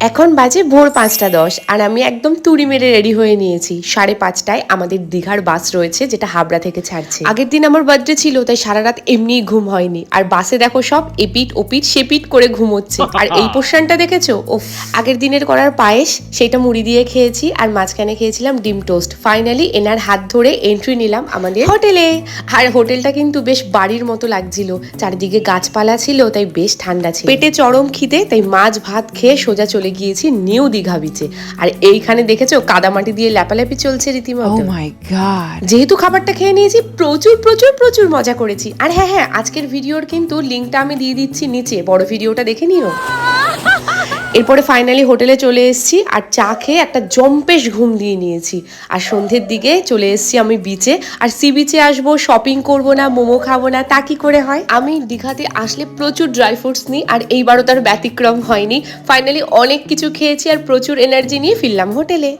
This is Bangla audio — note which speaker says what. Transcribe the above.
Speaker 1: এখন বাজে ভোর ৫টা ১০ আর আমি একদম তুড়ি মেরে রেডি হয়ে নিয়েছি। ৫:৩০টায় আমাদের দীঘার বাস রয়েছে, যেটা হাবড়া থেকে ছাড়ছে। আগের দিন আমার বার্থডে ছিল, তাই সারা রাত এমনিই ঘুম হয়নি। আর বাসে দেখো সব এপিট ওপিট সেপিট করে ঘুমোচ্ছে। আর এই পোর্শনটা দেখেছো? ও আগের দিনের করার পায়েস, সেটা মুড়ি দিয়ে খেয়েছি। আর মাঝখানে খেয়েছিলাম ডিম টোস্ট। ফাইনালি এনার হাত ধরে এন্ট্রি নিলাম আমাদের হোটেলে। আর হোটেলটা কিন্তু বেশ বাড়ির মতো লাগছিল। চারিদিকে গাছপালা ছিল, তাই বেশ ঠান্ডা ছিল। পেটে চরম খিদে, তাই মাছ ভাত খেয়ে সোজা চলে গিয়েছি নিউ দীঘা বিচে। আর এইখানে দেখেছো কাদামাটি দিয়ে ল্যাপাল্যাপি চলছে রীতিমতো।
Speaker 2: Oh my god.
Speaker 1: যেহেতু খাবারটা খেয়ে নিয়েছি, প্রচুর প্রচুর প্রচুর মজা করেছি। আর হ্যাঁ হ্যাঁ, আজকের ভিডিওর কিন্তু লিঙ্কটা আমি দিয়ে দিচ্ছি নিচে, বড় ভিডিওটা দেখে নিও। এরপরে ফাইনালি হোটেলে চলে এসেছি আর চা খেয়ে একটা জম্পেশ ঘুম দিয়ে নিয়েছি। আর সন্ধ্যের দিকে চলে এসেছি আমি বিচে। আর সি বিচে আসবো, শপিং করবো না, মোমো খাবো না, তা কি করে হয়? আমি দীঘাতে আসলে প্রচুর ড্রাই ফ্রুটস নিই, আর এইবারও তার ব্যতিক্রম হয়নি। ফাইনালি অনেক কিছু খেয়েছি আর প্রচুর এনার্জি নিয়ে ফিরলাম হোটেলে।